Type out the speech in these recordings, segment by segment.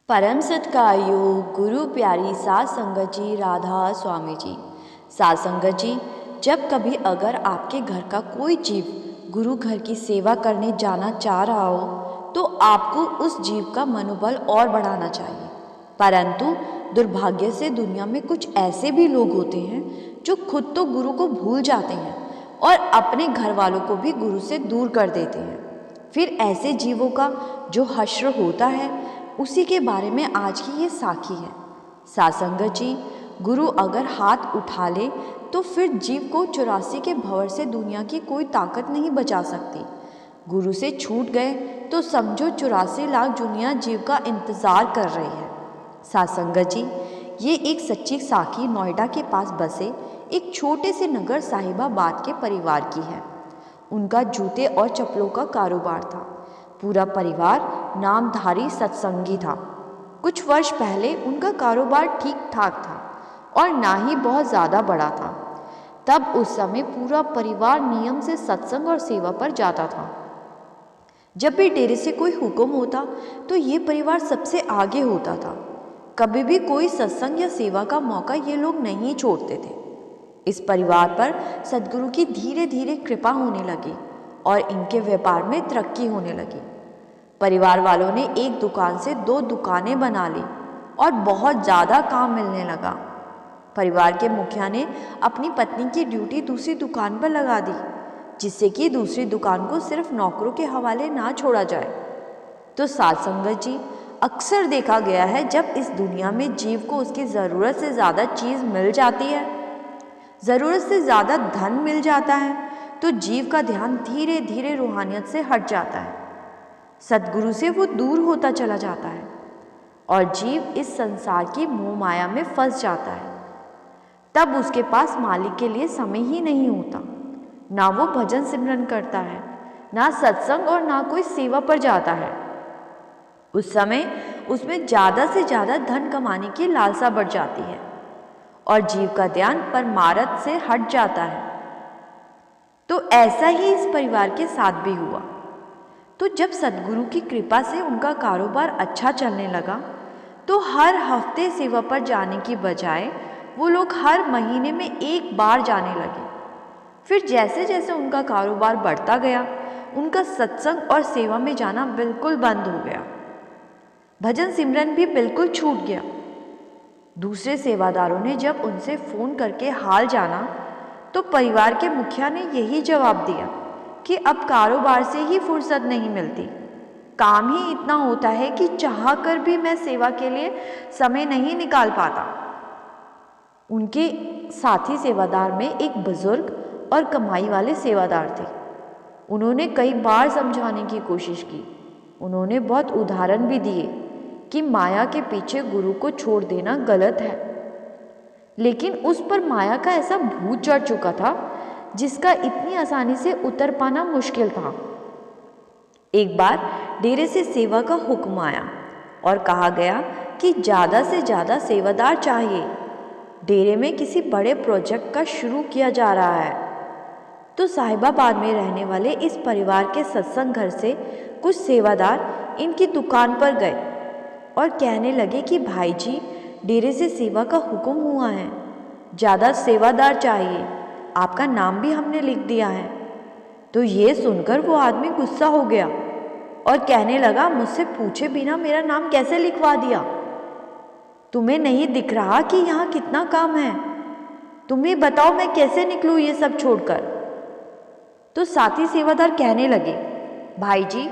परम सत्कारयोग गुरु प्यारी सात संगत जी, राधा स्वामी जी। सात संगत जी, जब कभी अगर आपके घर का कोई जीव गुरु घर की सेवा करने जाना चाह रहा हो तो आपको उस जीव का मनोबल और बढ़ाना चाहिए। परंतु दुर्भाग्य से दुनिया में कुछ ऐसे भी लोग होते हैं जो खुद तो गुरु को भूल जाते हैं और अपने घर वालों को भी गुरु से दूर कर देते हैं। फिर ऐसे जीवों का जो हश्र होता है उसी के बारे में आज की ये साखी है। सात संगत जी, गुरु अगर हाथ उठा ले तो फिर जीव को 84 के भंवर से दुनिया की कोई ताकत नहीं बचा सकती। गुरु से छूट गए तो समझो 84 लाख दुनिया जीव का इंतज़ार कर रही है। सात संगत जी, ये एक सच्ची साखी नोएडा के पास बसे एक छोटे से नगर साहिबाबाद के परिवार की है। उनका जूते और चप्पलों का कारोबार था। पूरा परिवार नामधारी सत्संगी था। कुछ वर्ष पहले उनका कारोबार ठीक ठाक था और ना ही बहुत ज़्यादा बड़ा था। तब उस समय पूरा परिवार नियम से सत्संग और सेवा पर जाता था। जब भी डेरे से कोई हुक्म होता तो ये परिवार सबसे आगे होता था। कभी भी कोई सत्संग या सेवा का मौका ये लोग नहीं छोड़ते थे। इस परिवार पर सद्गुरु की धीरे धीरे कृपा होने लगी और इनके व्यापार में तरक्की होने लगी। परिवार वालों ने एक दुकान से 2 दुकानें बना ली और बहुत ज़्यादा काम मिलने लगा। परिवार के मुखिया ने अपनी पत्नी की ड्यूटी दूसरी दुकान पर लगा दी, जिससे कि दूसरी दुकान को सिर्फ नौकरों के हवाले ना छोड़ा जाए। तो सात संगत जी, अक्सर देखा गया है जब इस दुनिया में जीव को उसकी ज़रूरत से ज़्यादा चीज़ मिल जाती है, ज़रूरत से ज़्यादा धन मिल जाता है, तो जीव का ध्यान धीरे धीरे रूहानियत से हट जाता है। सद्गुरु से वो दूर होता चला जाता है और जीव इस संसार की मोह माया में फंस जाता है। तब उसके पास मालिक के लिए समय ही नहीं होता। ना वो भजन सिमरन करता है, ना सत्संग और ना कोई सेवा पर जाता है। उस समय उसमें ज़्यादा से ज़्यादा धन कमाने की लालसा बढ़ जाती है और जीव का ध्यान परमार्थ से हट जाता है। तो ऐसा ही इस परिवार के साथ भी हुआ। तो जब सद्गुरु की कृपा से उनका कारोबार अच्छा चलने लगा तो हर हफ्ते सेवा पर जाने की बजाय वो लोग हर महीने में एक बार जाने लगे। फिर जैसे जैसे उनका कारोबार बढ़ता गया, उनका सत्संग और सेवा में जाना बिल्कुल बंद हो गया। भजन सिमरन भी बिल्कुल छूट गया। दूसरे सेवादारों ने जब उनसे फ़ोन करके हाल जाना तो परिवार के मुखिया ने यही जवाब दिया कि अब कारोबार से ही फुर्सत नहीं मिलती। काम ही इतना होता है कि चाह कर भी मैं सेवा के लिए समय नहीं निकाल पाता। उनके साथी सेवादार में एक बुजुर्ग और कमाई वाले सेवादार थे। उन्होंने कई बार समझाने की कोशिश की। उन्होंने बहुत उदाहरण भी दिए कि माया के पीछे गुरु को छोड़ देना गलत है, लेकिन उस पर माया का ऐसा भूत चढ़ चुका था जिसका इतनी आसानी से उतर पाना मुश्किल था। एक बार डेरे से सेवा का हुक्म आया और कहा गया कि ज़्यादा से ज़्यादा सेवादार चाहिए। डेरे में किसी बड़े प्रोजेक्ट का शुरू किया जा रहा है। तो साहिबाबाद में रहने वाले इस परिवार के सत्संग घर से कुछ सेवादार इनकी दुकान पर गए और कहने लगे कि भाई जी, डेरे से सेवा का हुक्म हुआ है, ज़्यादा सेवादार चाहिए, आपका नाम भी हमने लिख दिया है। तो ये सुनकर वो आदमी गुस्सा हो गया और कहने लगा, मुझसे पूछे बिना मेरा नाम कैसे लिखवा दिया? तुम्हें नहीं दिख रहा कि यहाँ कितना काम है? तुम्हें बताओ मैं कैसे निकलूँ ये सब छोड़कर? तो साथी सेवादार कहने लगे, भाई जी,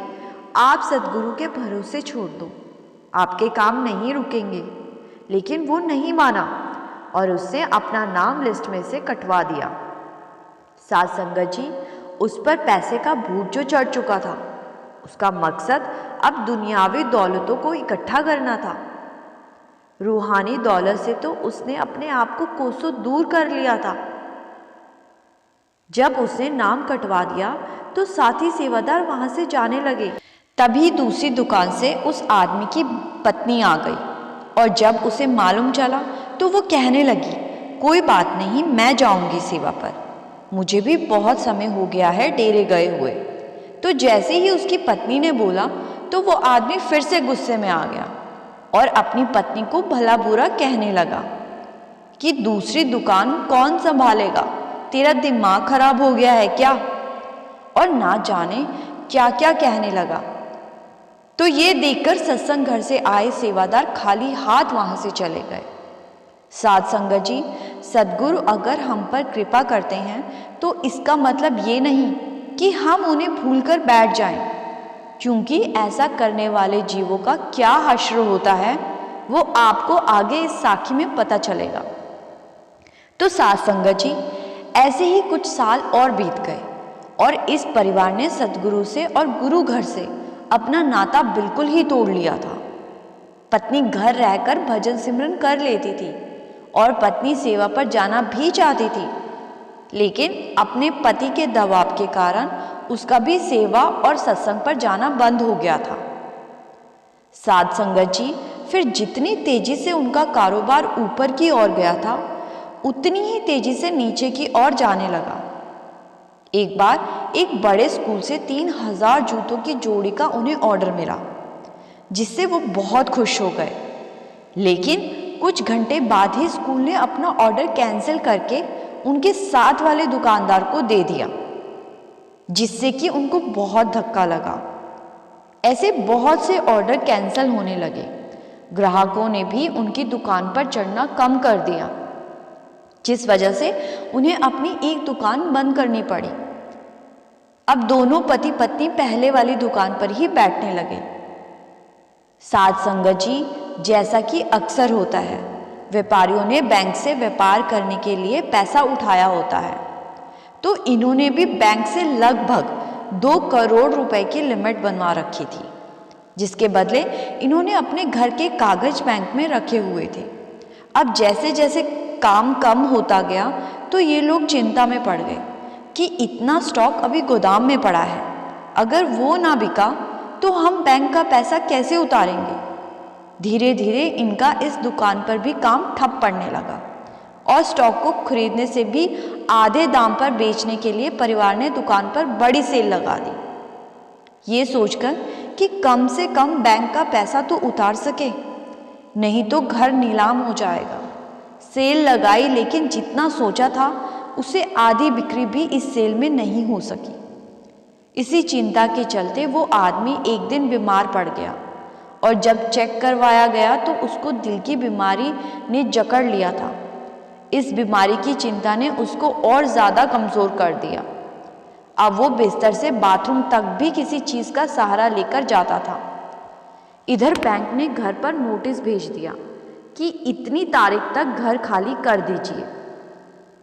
आप सद्गुरु के भरोसे छोड़ दो, आपके काम नहीं रुकेंगे। लेकिन वो नहीं माना और उससे अपना नाम लिस्ट में से कटवा दिया। सात संगत जी, उस पर पैसे का भूत जो चढ़ चुका था, उसका मकसद अब दुनियावी दौलतों को इकट्ठा करना था। रूहानी दौलत से तो उसने अपने आप को कोसों दूर कर लिया था। जब उसने नाम कटवा दिया तो साथी सेवादार वहां से जाने लगे। तभी दूसरी दुकान से उस आदमी की पत्नी आ गई और जब उसे मालूम चला तो वो कहने लगी, कोई बात नहीं, मैं जाऊंगी सेवा पर, मुझे भी बहुत समय हो गया है डेरे गए हुए। तो जैसे ही उसकी पत्नी ने बोला तो वो आदमी फिर से गुस्से में आ गया और अपनी पत्नी को भला बुरा कहने लगा कि दूसरी दुकान कौन संभालेगा, तेरा दिमाग खराब हो गया है क्या, और ना जाने क्या क्या कहने लगा। तो ये देखकर सत्संग घर से आए सेवादार खाली हाथ वहां से चले गए। साध संगत जी, सद्गुरु अगर हम पर कृपा करते हैं तो इसका मतलब ये नहीं कि हम उन्हें भूलकर बैठ जाएं, क्योंकि ऐसा करने वाले जीवों का क्या हश्र होता है वो आपको आगे इस साखी में पता चलेगा। तो साध संगत जी, ऐसे ही कुछ साल और बीत गए और इस परिवार ने सद्गुरु से और गुरु घर से अपना नाता बिल्कुल ही तोड़ लिया था। पत्नी घर रहकर भजन सिमरन कर लेती थी और पत्नी सेवा पर जाना भी चाहती थी, लेकिन अपने पति के दबाव के कारण उसका भी सेवा और सत्संग पर जाना बंद हो गया था। साध संगत जी, फिर जितनी तेजी से उनका कारोबार ऊपर की ओर गया था उतनी ही तेजी से नीचे की ओर जाने लगा। एक बार एक बड़े स्कूल से 3000 जूतों की जोड़ी का उन्हें ऑर्डर मिला, जिससे वो बहुत खुश हो गए। लेकिन कुछ घंटे बाद ही स्कूल ने अपना ऑर्डर कैंसिल करके उनके साथ वाले दुकानदार को दे दिया, जिससे कि उनको बहुत धक्का लगा। ऐसे बहुत से ऑर्डर कैंसिल होने लगे। ग्राहकों ने भी उनकी दुकान पर चढ़ना कम कर दिया, जिस वजह से उन्हें अपनी एक दुकान बंद करनी पड़ी। अब दोनों पति पत्नी पहले वाली दुकान पर ही बैठने लगे। साध संगत जी, जैसा कि अक्सर होता है, व्यापारियों ने बैंक से व्यापार करने के लिए पैसा उठाया होता है, तो इन्होंने भी बैंक से लगभग 2 करोड़ रुपए की लिमिट बनवा रखी थी, जिसके बदले इन्होंने अपने घर के कागज बैंक में रखे हुए थे। अब जैसे जैसे काम कम होता गया तो ये लोग चिंता में पड़ गए कि इतना स्टॉक अभी गोदाम में पड़ा है, अगर वो ना बिका तो हम बैंक का पैसा कैसे उतारेंगे। धीरे धीरे इनका इस दुकान पर भी काम ठप पड़ने लगा और स्टॉक को खरीदने से भी आधे दाम पर बेचने के लिए परिवार ने दुकान पर बड़ी सेल लगा दी, ये सोचकर कि कम से कम बैंक का पैसा तो उतार सके, नहीं तो घर नीलाम हो जाएगा। सेल लगाई, लेकिन जितना सोचा था उससे आधी बिक्री भी इस सेल में नहीं हो सकी। इसी चिंता के चलते वो आदमी एक दिन बीमार पड़ गया और जब चेक करवाया गया तो उसको दिल की बीमारी ने जकड़ लिया था। इस बीमारी की चिंता ने उसको और ज़्यादा कमज़ोर कर दिया। अब वो बिस्तर से बाथरूम तक भी किसी चीज़ का सहारा लेकर जाता था। इधर बैंक ने घर पर नोटिस भेज दिया कि इतनी तारीख तक घर खाली कर दीजिए,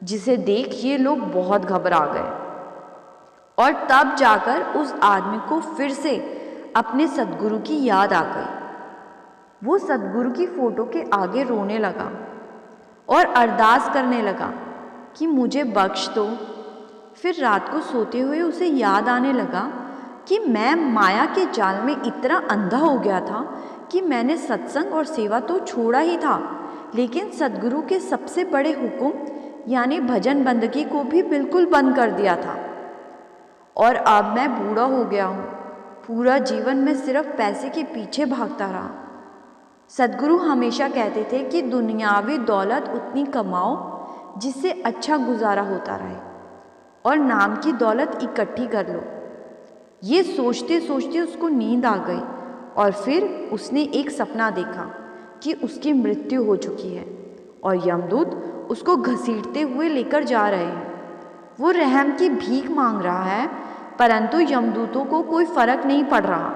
जिसे देख ये लोग बहुत घबरा गए और तब जाकर उस आदमी को फिर से अपने सद्गुरु की याद आ गई। वो सद्गुरु की फोटो के आगे रोने लगा और अरदास करने लगा कि मुझे बख्श दो। फिर रात को सोते हुए उसे याद आने लगा कि मैं माया के जाल में इतना अंधा हो गया था कि मैंने सत्संग और सेवा तो छोड़ा ही था, लेकिन सद्गुरु के सबसे बड़े हुक्म यानी भजन बंदगी को भी बिल्कुल बंद कर दिया था। और अब मैं बूढ़ा हो गया हूँ, पूरा जीवन मैं सिर्फ पैसे के पीछे भागता रहा। सद्गुरु हमेशा कहते थे कि दुनियावी दौलत उतनी कमाओ जिससे अच्छा गुजारा होता रहे और नाम की दौलत इकट्ठी कर लो। ये सोचते सोचते उसको नींद आ गई और फिर उसने एक सपना देखा कि उसकी मृत्यु हो चुकी है और यमदूत उसको घसीटते हुए लेकर जा रहे हैं। वो रहम की भीख मांग रहा है, परंतु यमदूतों को कोई फर्क नहीं पड़ रहा।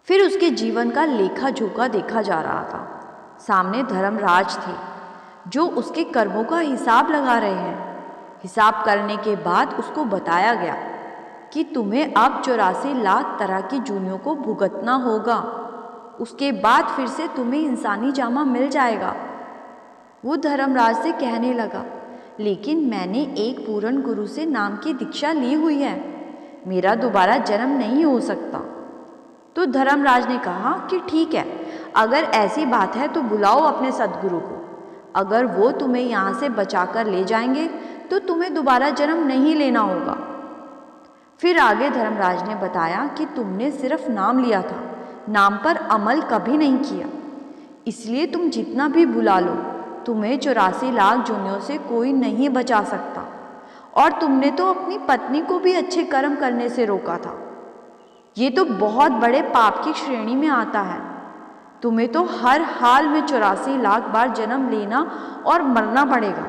फिर उसके जीवन का लेखा जोखा देखा जा रहा था। सामने धर्मराज थे जो उसके कर्मों का हिसाब लगा रहे हैं। हिसाब करने के बाद उसको बताया गया कि तुम्हें अब 84 लाख तरह की जूनियों को भुगतना होगा, उसके बाद फिर से तुम्हें इंसानी जामा मिल जाएगा। वो धर्मराज से कहने लगा, लेकिन मैंने एक पूर्ण गुरु से नाम की दीक्षा ली हुई है, मेरा दोबारा जन्म नहीं हो सकता। तो धर्मराज ने कहा कि ठीक है, अगर ऐसी बात है तो बुलाओ अपने सद्गुरु को, अगर वो तुम्हें यहाँ से बचाकर ले जाएंगे तो तुम्हें दोबारा जन्म नहीं लेना होगा। फिर आगे धर्मराज ने बताया कि तुमने सिर्फ नाम लिया था, नाम पर अमल कभी नहीं किया, इसलिए तुम जितना भी बुला लो तुम्हें 84 लाख जूनियों से कोई नहीं बचा सकता। और तुमने तो अपनी पत्नी को भी अच्छे कर्म करने से रोका था। ये तो बहुत बड़े पाप की श्रेणी में आता है। तुम्हें तो हर हाल में 84 लाख बार जन्म लेना और मरना पड़ेगा,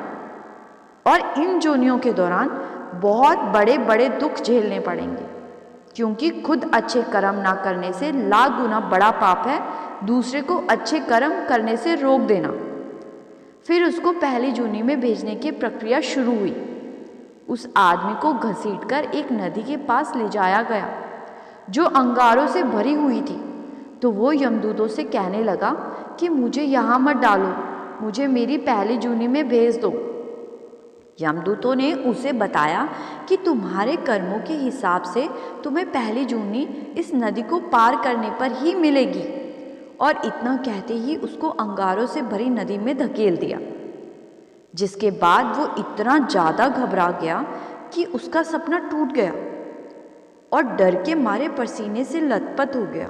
और इन जोनियों के दौरान बहुत बड़े बड़े दुख झेलने पड़ेंगे, क्योंकि खुद अच्छे कर्म ना करने से लाख गुना बड़ा पाप है दूसरे को अच्छे कर्म करने से रोक देना। फिर उसको पहली जूनी में भेजने की प्रक्रिया शुरू हुई। उस आदमी को घसीटकर एक नदी के पास ले जाया गया जो अंगारों से भरी हुई थी। तो वो यमदूतों से कहने लगा कि मुझे यहाँ मत डालो, मुझे मेरी पहली जूनी में भेज दो। यमदूतों ने उसे बताया कि तुम्हारे कर्मों के हिसाब से तुम्हें पहली जूनी इस नदी को पार करने पर ही मिलेगी। और इतना कहते ही उसको अंगारों से भरी नदी में धकेल दिया, जिसके बाद वो इतना ज़्यादा घबरा गया कि उसका सपना टूट गया और डर के मारे पसीने से लथपथ हो गया।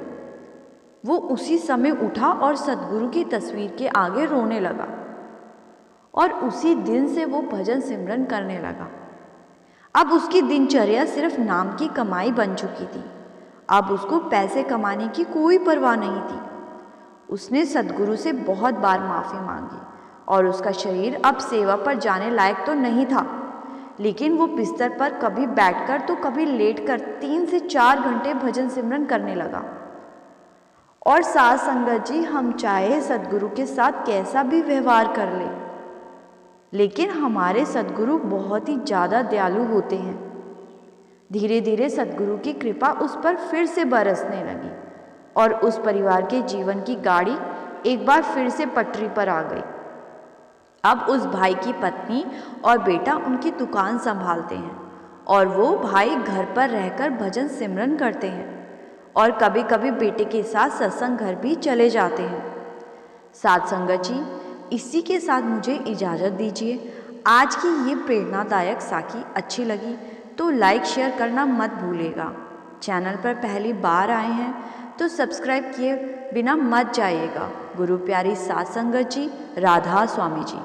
वो उसी समय उठा और सद्गुरु की तस्वीर के आगे रोने लगा, और उसी दिन से वो भजन सिमरन करने लगा। अब उसकी दिनचर्या सिर्फ नाम की कमाई बन चुकी थी। अब उसको पैसे कमाने की कोई परवाह नहीं थी। उसने सद्गुरु से बहुत बार माफ़ी मांगी और उसका शरीर अब सेवा पर जाने लायक तो नहीं था, लेकिन वो बिस्तर पर कभी बैठकर तो कभी लेटकर 3 से 4 घंटे भजन सिमरन करने लगा। और साध संगत जी, हम चाहे सद्गुरु के साथ कैसा भी व्यवहार कर ले, लेकिन हमारे सद्गुरु बहुत ही ज़्यादा दयालु होते हैं। धीरे धीरे सद्गुरु की कृपा उस पर फिर से बरसने लगी और उस परिवार के जीवन की गाड़ी एक बार फिर से पटरी पर आ गई। अब उस भाई की पत्नी और बेटा उनकी दुकान संभालते हैं, और वो भाई घर पर रहकर भजन सिमरन करते हैं और कभी कभी बेटे के साथ सत्संग घर भी चले जाते हैं। साध संगत जी, इसी के साथ मुझे इजाज़त दीजिए। आज की ये प्रेरणादायक साखी अच्छी लगी तो लाइक शेयर करना मत भूलिएगा। चैनल पर पहली बार आए हैं तो सब्सक्राइब किए बिना मत जाइएगा। गुरु प्यारी साध संगत जी, राधा स्वामी जी।